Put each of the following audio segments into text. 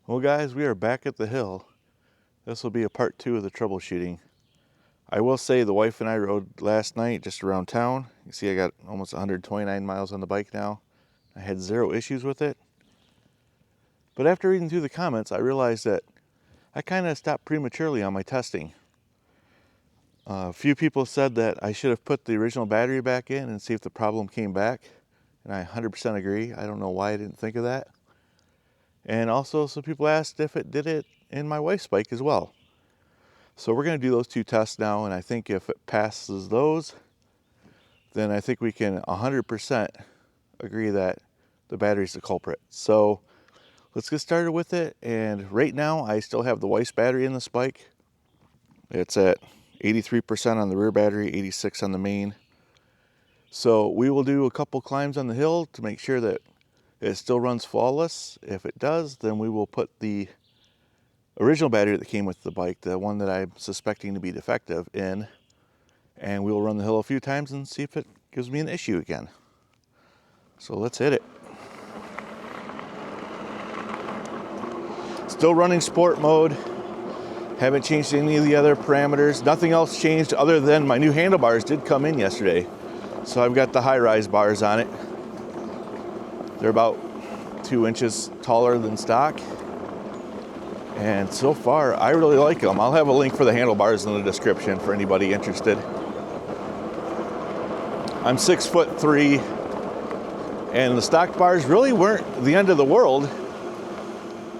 Well guys, we are back at the hill. This will be a part 2 of the troubleshooting. I will say the wife and I rode last night just around town. You see I got almost 129 miles on the bike now. I had 0 issues with it. But after reading through the comments, I realized that I kind of stopped prematurely on my testing. A few people said that I should have put the original battery back in and see if the problem came back. And I 100% agree. I don't know why I didn't think of that. And also some people asked if it did it in my wife's bike as well. So we're going to do those 2 tests now, and I think if it passes those, then I think we can 100% agree that the battery's the culprit. So let's get started with it. And right now I still have the wife's battery in this bike. It's at 83% on the rear battery, 86 on the main. So we will do a couple climbs on the hill to make sure that it still runs flawless. If it does, then we will put the original battery that came with the bike, the one that I'm suspecting to be defective, in, and we will run the hill a few times and see if it gives me an issue again. So let's hit it. Still running sport mode. Haven't changed any of the other parameters. Nothing else changed other than my new handlebars did come in yesterday. So I've got the high-rise bars on it. They're about 2 inches taller than stock. And so far, I really like them. I'll have a link for the handlebars in the description for anybody interested. I'm 6'3", and the stock bars really weren't the end of the world.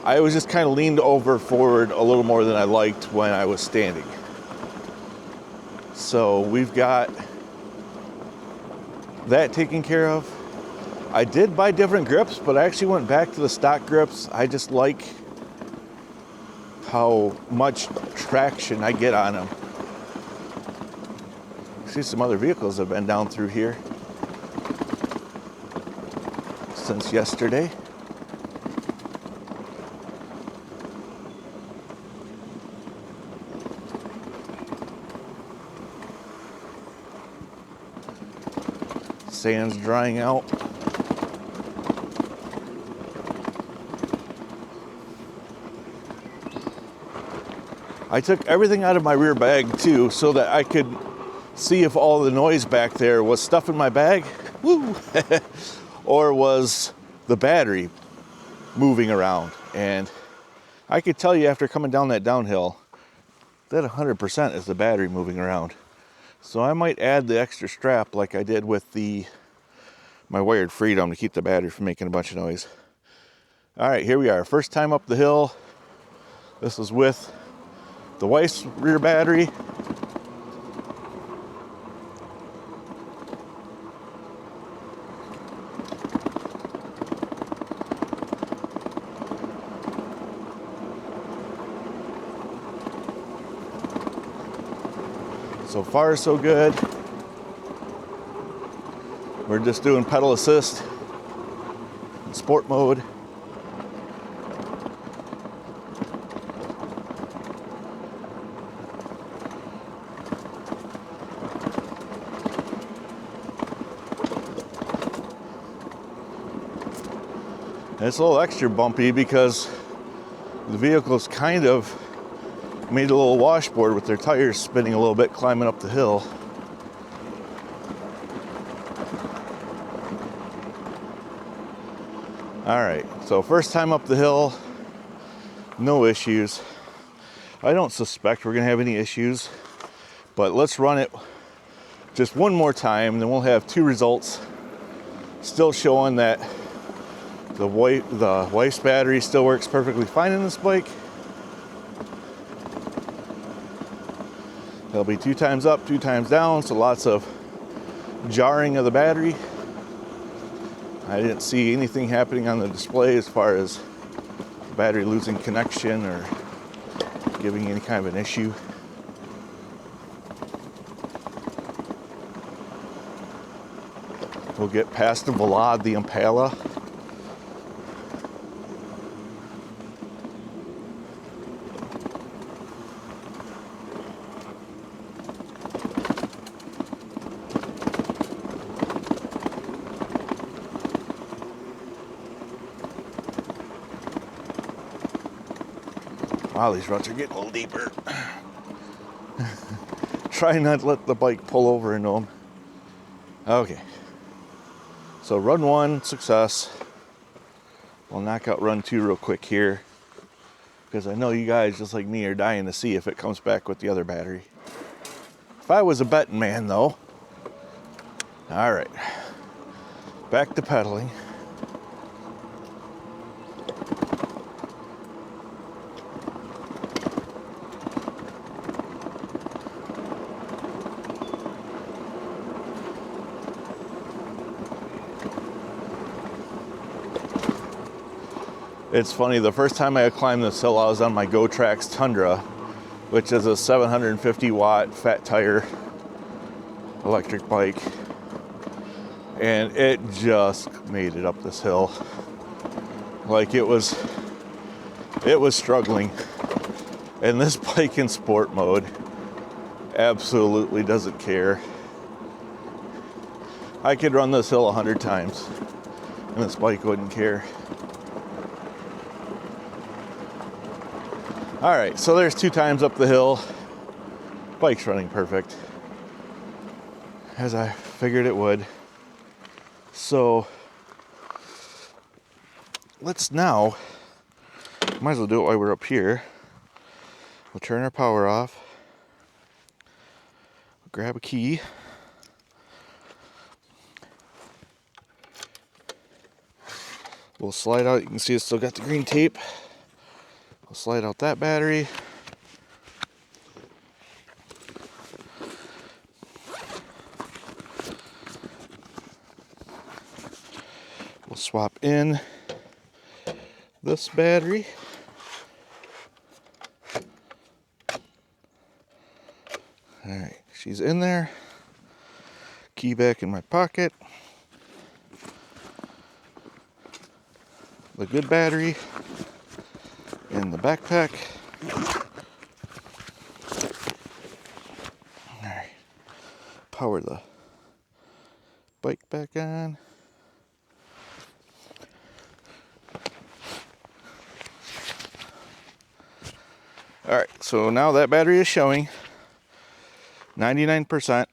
I was just kind of leaned over forward a little more than I liked when I was standing. So we've got that taken care of. I did buy different grips, but I actually went back to the stock grips. I just like how much traction I get on them. See, some other vehicles have been down through here since yesterday. Sand's drying out. I took everything out of my rear bag too so that I could see if all the noise back there was stuff in my bag, woo, or was the battery moving around. And I could tell you after coming down that downhill that 100% is the battery moving around. So I might add the extra strap like I did with my wired freedom to keep the battery from making a bunch of noise. All right, here we are. First time up the hill. This is with the wife's rear battery. So far, so good. We're just doing pedal assist in sport mode. And it's a little extra bumpy because the vehicle's kind of made a little washboard with their tires spinning a little bit climbing up the hill. All right, so first time up the hill, no issues. I don't suspect we're gonna have any issues, but let's run it just one more time, then we'll have 2 results still showing that the wife's battery still works perfectly fine in this bike. There'll be 2 times up, 2 times down, so lots of jarring of the battery. I didn't see anything happening on the display as far as the battery losing connection or giving any kind of an issue. We'll get past the Velad, the Impala. Wow, these ruts are getting a little deeper. Try not to let the bike pull over into them. Okay. So run 1, success. We'll knock out run 2 real quick here, because I know you guys, just like me, are dying to see if it comes back with the other battery. If I was a betting man, though. All right. Back to pedaling. It's funny, the first time I climbed this hill, I was on my Go Trax Tundra, which is a 750 watt fat tire electric bike. And it just made it up this hill. Like it was struggling. And this bike in sport mode absolutely doesn't care. I could run this hill 100 times and this bike wouldn't care. All right, so there's 2 times up the hill. Bike's running perfect, as I figured it would. So let's now, might as well do it while we're up here. We'll turn our power off. We'll grab a key. We'll slide out, you can see it's still got the green tape. We'll slide out that battery. We'll swap in this battery. All right, she's in there. Key back in my pocket. The good battery in the backpack. All right, power the bike back on. All right, so now that battery is showing 99%,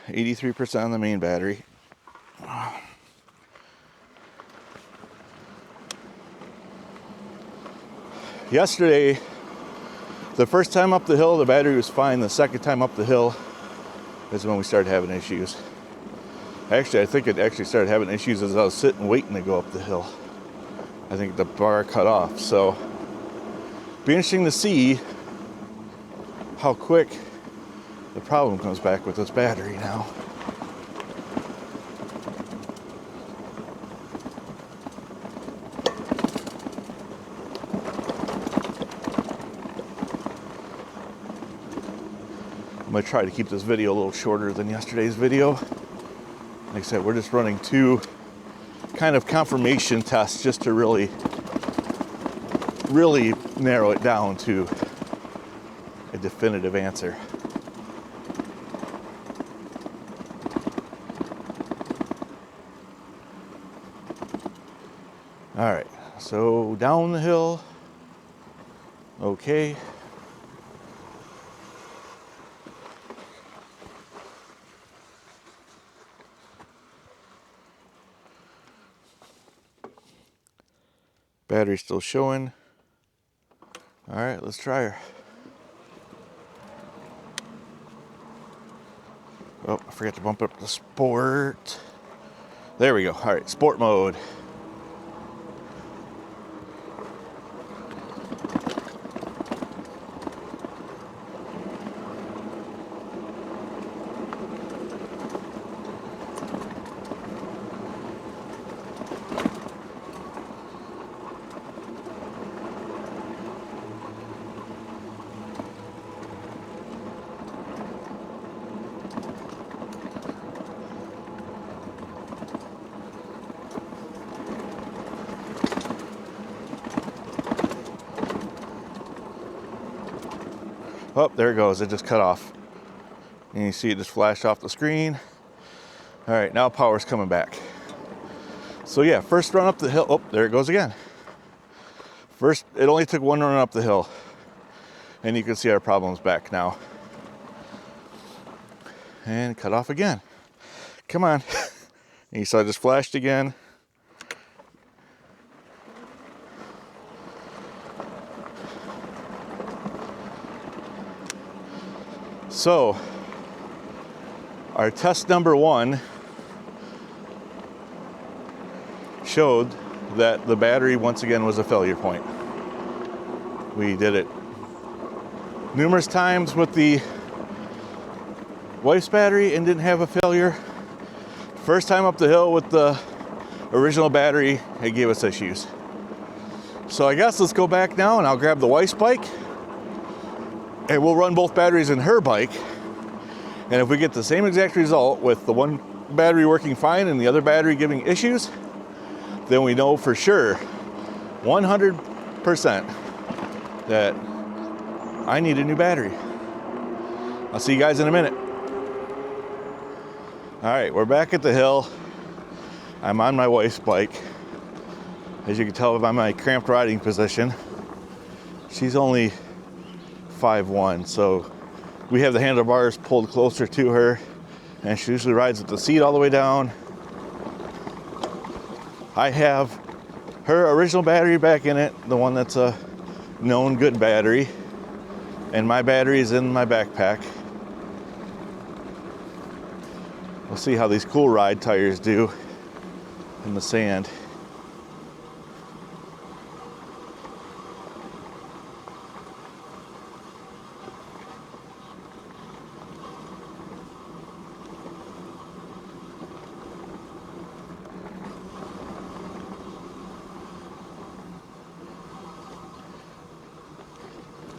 83% on the main battery. Yesterday, the first time up the hill, the battery was fine. The second time up the hill is when we started having issues. Actually, I think it actually started having issues as I was sitting waiting to go up the hill. I think the bar cut off. So, be interesting to see how quick the problem comes back with this battery now. I'm going to try to keep this video a little shorter than yesterday's video. Like I said, we're just running 2 kind of confirmation tests just to really narrow it down to a definitive answer. All right, so down the hill. Okay. Battery's still showing. All right, let's try her. Oh, I forgot to bump up the sport. There we go. All right, sport mode. Oh, there it goes. It just cut off. And you see it just flash off the screen. All right, now power's coming back. So yeah, first run up the hill. Oh, there it goes again. First, it only took one run up the hill, and you can see our problem's back now. And cut off again. Come on. And you saw it just flashed again. So, our test number 1 showed that the battery once again was a failure point. We did it numerous times with the wife's battery and didn't have a failure. First time up the hill with the original battery, it gave us issues. So I guess let's go back now and I'll grab the wife's bike and we'll run both batteries in her bike. And if we get the same exact result with the one battery working fine and the other battery giving issues, then we know for sure, 100%, that I need a new battery. I'll see you guys in a minute. All right, we're back at the hill. I'm on my wife's bike. As you can tell by my cramped riding position, she's only 5'1", so we have the handlebars pulled closer to her, and she usually rides with the seat all the way down. I have her original battery back in it, the one that's a known good battery, and my battery is in my backpack. We'll see how these cool ride tires do in the sand.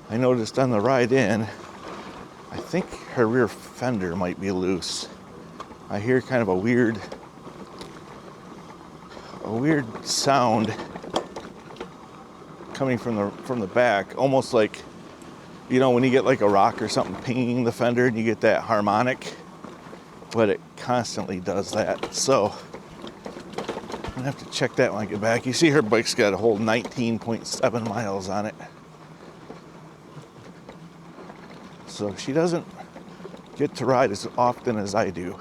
I noticed on the ride in, I think her rear fender might be loose. I hear kind of a weird sound coming from the back, almost like, you know, when you get like a rock or something pinging the fender and you get that harmonic, but it constantly does that. So I'm gonna have to check that when I get back. You see her bike's got a whole 19.7 miles on it. So she doesn't get to ride as often as I do.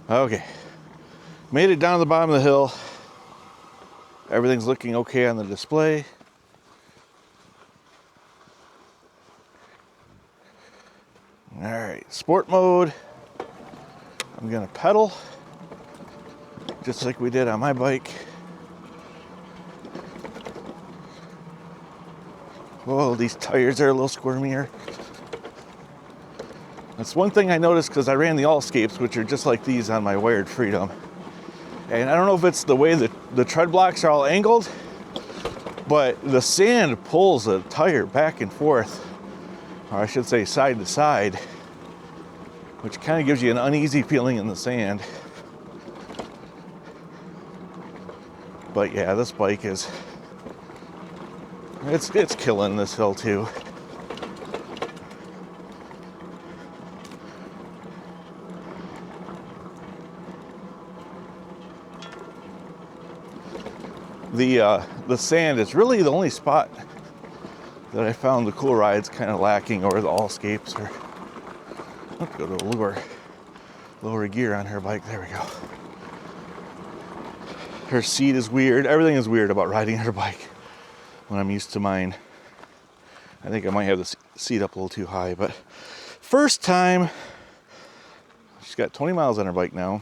Okay, made it down to the bottom of the hill. Everything's looking okay on the display. All right, sport mode. I'm gonna pedal, just like we did on my bike. Whoa, these tires are a little squirmier. That's one thing I noticed because I ran the Allscapes, which are just like these on my Wired Freedom. And I don't know if it's the way that the tread blocks are all angled, but the sand pulls the tire back and forth, or I should say side to side, which kind of gives you an uneasy feeling in the sand. But yeah, this bike is, it's killing this hill too. The sand is really the only spot that I found the cool rides kind of lacking, or the Allscapes, or let's go to lower gear on her bike. There we go. Her seat is weird. Everything is weird about riding her bike when I'm used to mine. I think I might have the seat up a little too high, but first time, she's got 20 miles on her bike now.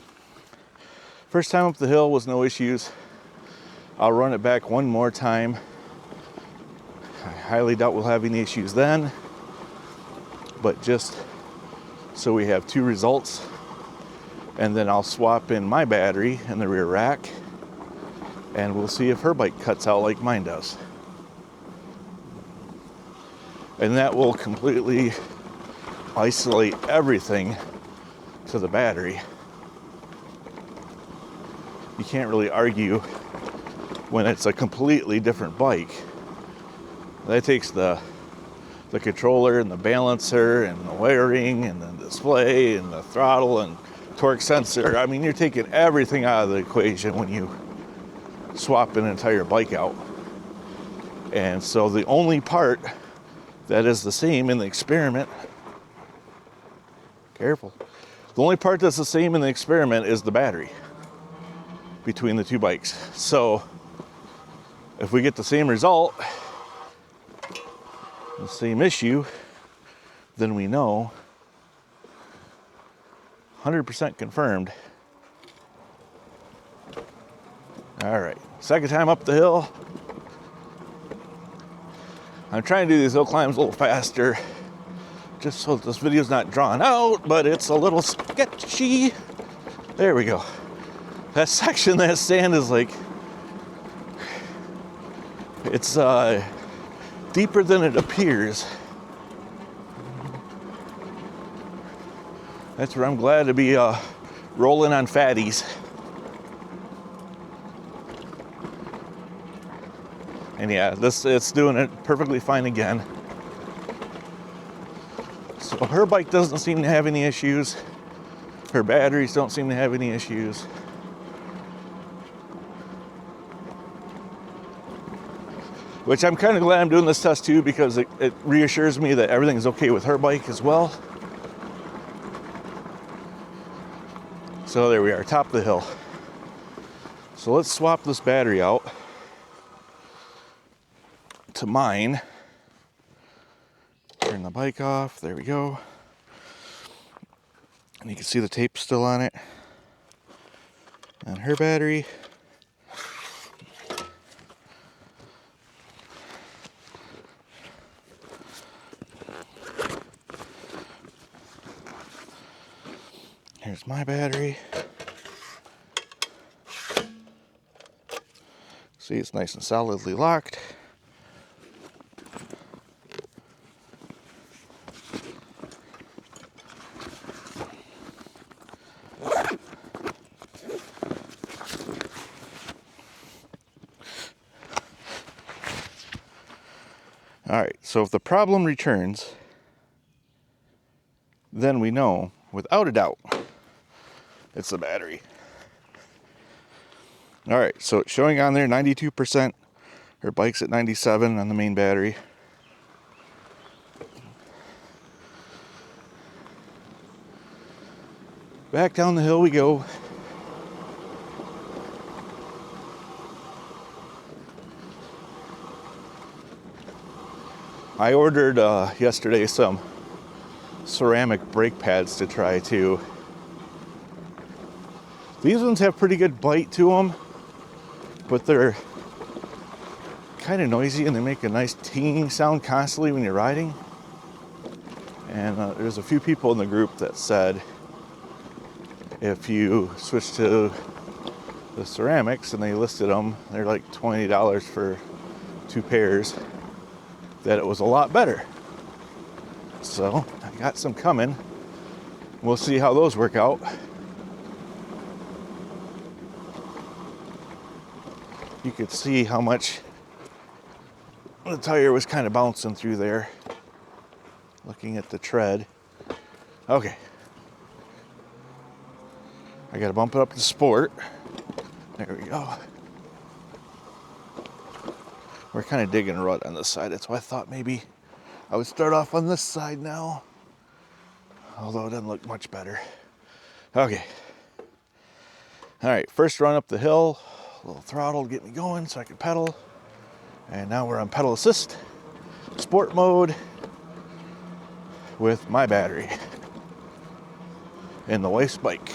First time up the hill was no issues. I'll run it back one more time. I highly doubt we'll have any issues then, but just so we have two results, and then I'll swap in my battery in the rear rack, and we'll see if her bike cuts out like mine does. And that will completely isolate everything to the battery. You can't really argue when it's a completely different bike. That takes the controller and the balancer and the wiring and the display and the throttle and torque sensor. I mean, you're taking everything out of the equation when you swap an entire bike out. And so the only part that is the same in the experiment, careful, the only part that's the same in the experiment is the battery between the two bikes. So if we get the same result, the same issue, then we know 100% confirmed. All right, second time up the hill. I'm trying to do these hill climbs a little faster, just so this video's not drawn out, but it's a little sketchy. There we go. That section, that sand is like, it's deeper than it appears. That's where I'm glad to be rolling on fatties. And yeah, it's doing it perfectly fine again. So her bike doesn't seem to have any issues. Her batteries don't seem to have any issues. Which I'm kind of glad I'm doing this test too, because it reassures me that everything's okay with her bike as well. So there we are, top of the hill. So let's swap this battery out to mine. Turn the bike off, there we go. And you can see the tape still on it. And her battery. Here's my battery. See, it's nice and solidly locked. All right, so if the problem returns, then we know without a doubt it's the battery. All right, so it's showing on there 92%. Her bike's at 97 on the main battery. Back down the hill we go. I ordered yesterday some ceramic brake pads to try too. These ones have pretty good bite to them, but they're kind of noisy and they make a nice tinging sound constantly when you're riding. And there's a few people in the group that said if you switch to the ceramics, and they listed them, they're like $20 for 2 pairs, that it was a lot better. So I got some coming. We'll see how those work out. You could see how much the tire was kind of bouncing through there, looking at the tread. Okay. I gotta bump it up to sport. There we go. We're kind of digging a rut on this side. That's why I thought maybe I would start off on this side now. Although it doesn't look much better. Okay. All right, first run up the hill. A little throttle to get me going so I can pedal. And now we're on pedal assist, sport mode, with my battery and the wife's bike.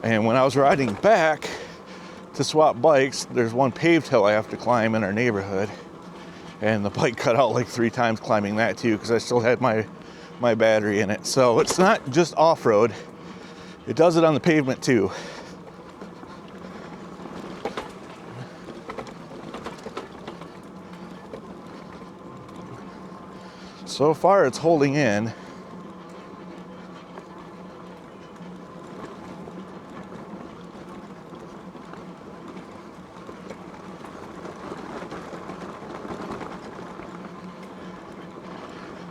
And when I was riding back to swap bikes, there's one paved hill I have to climb in our neighborhood. And the bike cut out like 3 times climbing that too, because I still had my battery in it. So it's not just off-road, it does it on the pavement too. So far it's holding in.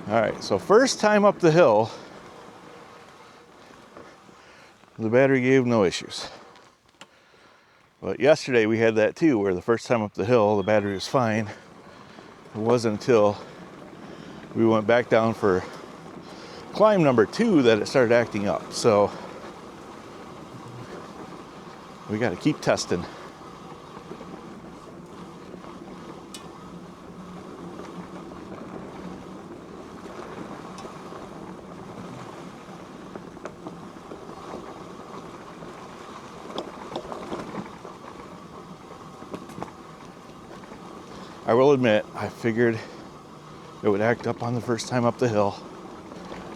All right, so first time up the hill, the battery gave no issues. But yesterday we had that too, where the first time up the hill, the battery was fine. It wasn't until we went back down for climb number 2 that it started acting up. So we got to keep testing. I will admit, I figured it would act up on the first time up the hill.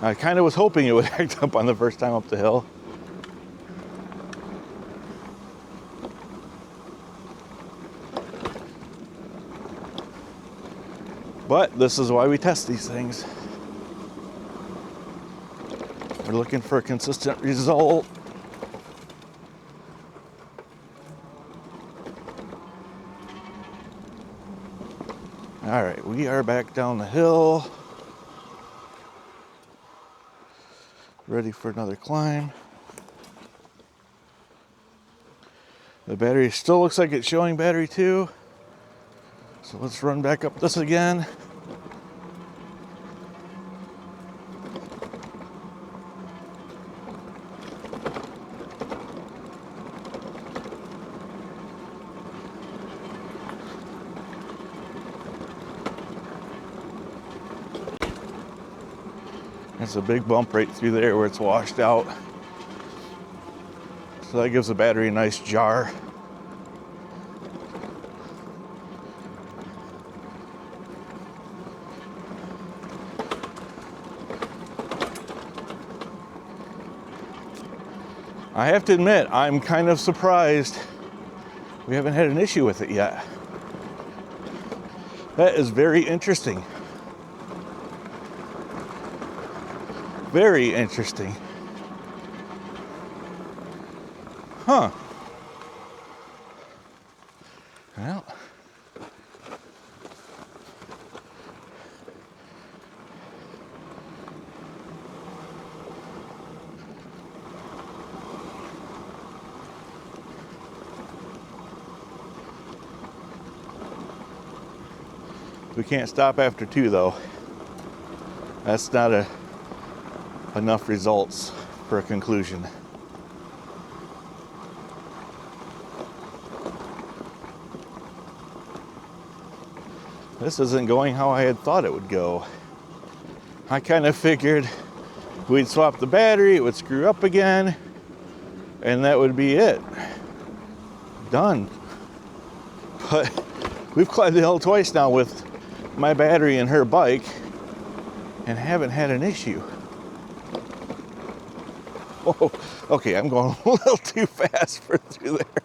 I kind of was hoping it would act up on the first time up the hill. But this is why we test these things. We're looking for a consistent result. All right, we are back down the hill. Ready for another climb. The battery still looks like it's showing battery 2. So let's run back up this again. There's a big bump right through there where it's washed out. So that gives the battery a nice jar. I have to admit, I'm kind of surprised we haven't had an issue with it yet. That is very interesting. Very interesting. Huh. Well. We can't stop after 2 though. That's not enough results for a conclusion. This isn't going how I had thought it would go. I kind of figured we'd swap the battery, it would screw up again, and that would be it. Done. But we've climbed the hill twice now with my battery and her bike and haven't had an issue. Oh, okay, I'm going a little too fast for through there.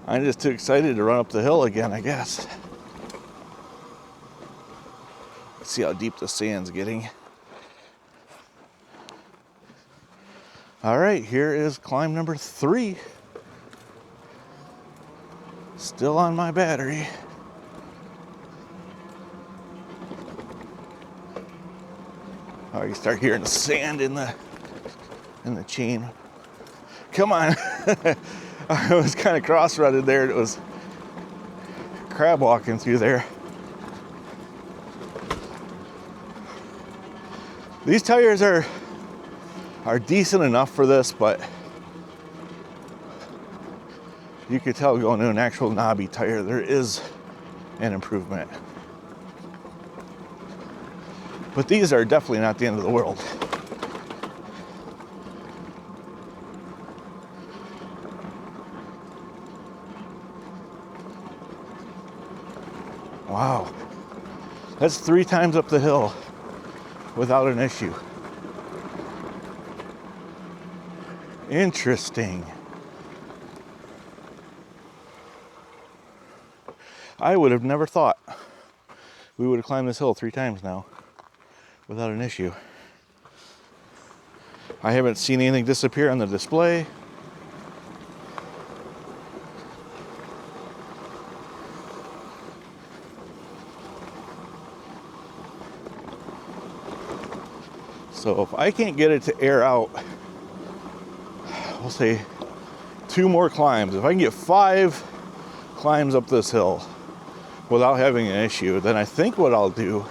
I'm just too excited to run up the hill again, I guess. Let's see how deep the sand's getting. All right, here is climb number 3. Still on my battery. Oh, you start hearing the sand in the chain. Come on. I was kind of cross-rutted there. It was crab walking through there. These tires are decent enough for this, but you could tell going to an actual knobby tire, there is an improvement. But these are definitely not the end of the world. Wow. That's 3 times up the hill without an issue. Interesting. I would have never thought we would have climbed this hill 3 times now without an issue. I haven't seen anything disappear on the display. So if I can't get it to air out, we'll say 2 more climbs. If I can get 5 climbs up this hill without having an issue, then I think what I'll do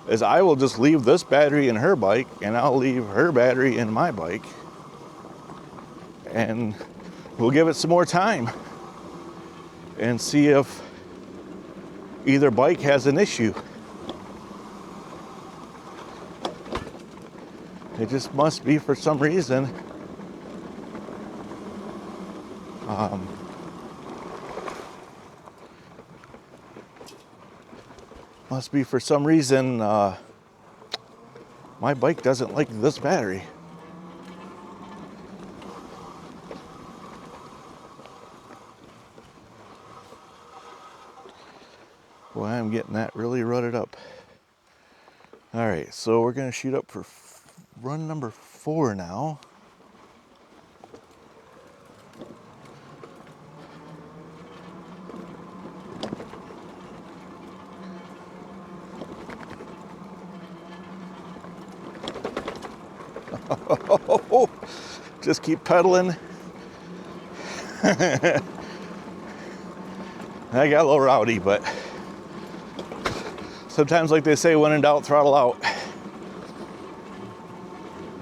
is I will just leave this battery in her bike and I'll leave her battery in my bike, and we'll give it some more time and see if either bike has an issue. It just must be for some reason my bike doesn't like this battery. Boy, I'm getting that really rutted up. All right, so we're gonna shoot up for run number 4 now. Just keep pedaling. I got a little rowdy, but sometimes, like they say, when in doubt, throttle out.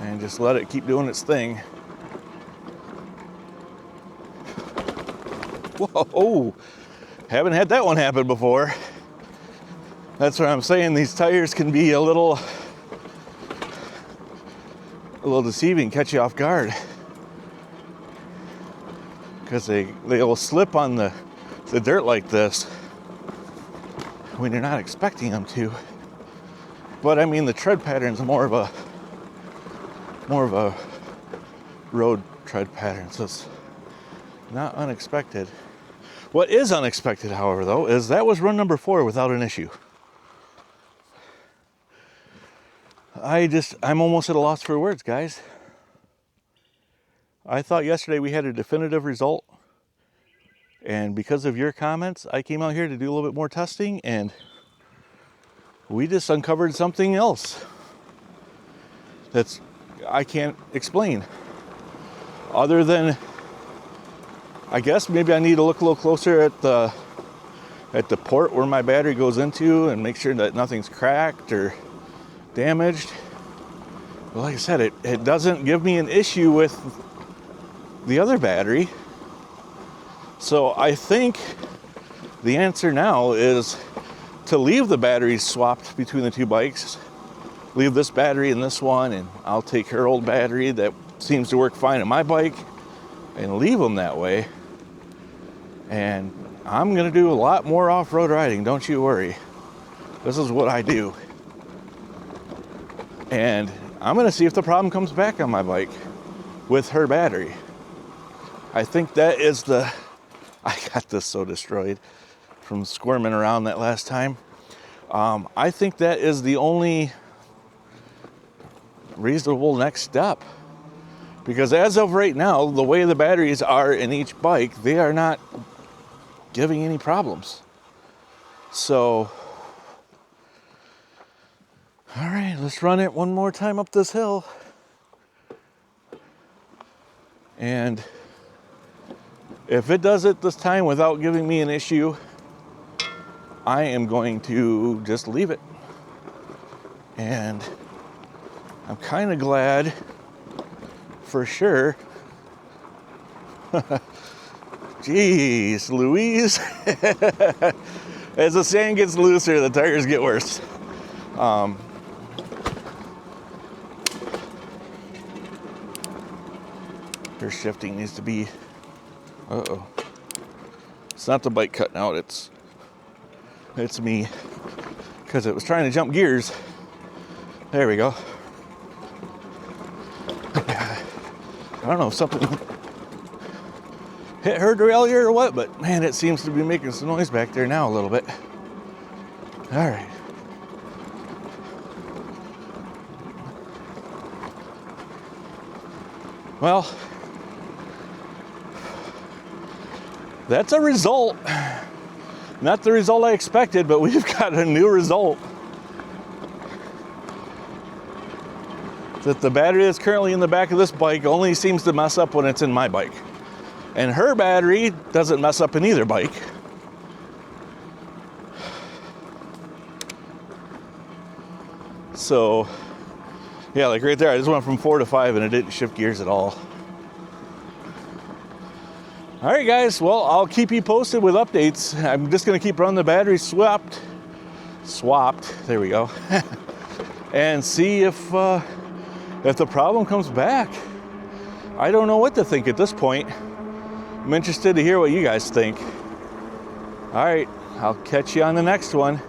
And just let it keep doing its thing. Whoa, haven't had that one happen before. That's what I'm saying, these tires can be a little deceiving, catch you off guard. Because they will slip on the dirt like this when you're not expecting them to. But I mean, the tread pattern's more of a road tread pattern, so it's not unexpected. What is unexpected, however, though, is that was run number 4 without an issue. I'm almost at a loss for words, guys. I thought yesterday we had a definitive result, and because of your comments, I came out here to do a little bit more testing, and we just uncovered something else that's I can't explain. Other than, I guess maybe I need to look a little closer at the port where my battery goes into and make sure that nothing's cracked or damaged. But like I said, it doesn't give me an issue with the other battery. So I think the answer now is to leave the batteries swapped between the 2 bikes. Leave this battery in this one, and I'll take her old battery that seems to work fine in my bike and leave them that way. And I'm gonna do a lot more off-road riding, don't you worry. This is what I do. And I'm gonna see if the problem comes back on my bike with her battery. I think that is I got this so destroyed from squirming around that last time. I think that is the only reasonable next step, because as of right now, the way the batteries are in each bike, they are not giving any problems. So, all right, let's run it one more time up this hill. And if it does it this time without giving me an issue, I am going to just leave it. And I'm kind of glad, for sure. Jeez Louise. As the sand gets looser, the tires get worse. Her shifting needs to be, uh-oh. It's not the bike cutting out, it's me. Because it was trying to jump gears. There we go. I don't know if something hit her derailleur or what, but man, it seems to be making some noise back there now a little bit. All right. Well, that's a result. Not the result I expected, but we've got a new result. that the battery that's currently in the back of this bike only seems to mess up when it's in my bike. And her battery doesn't mess up in either bike. So, yeah, like right there, I just went from 4 to 5 and it didn't shift gears at all. All right, guys, well, I'll keep you posted with updates. I'm just gonna keep running the battery swapped, there we go, and see if the problem comes back. I don't know what to think at this point. I'm interested to hear what you guys think. All right, I'll catch you on the next one.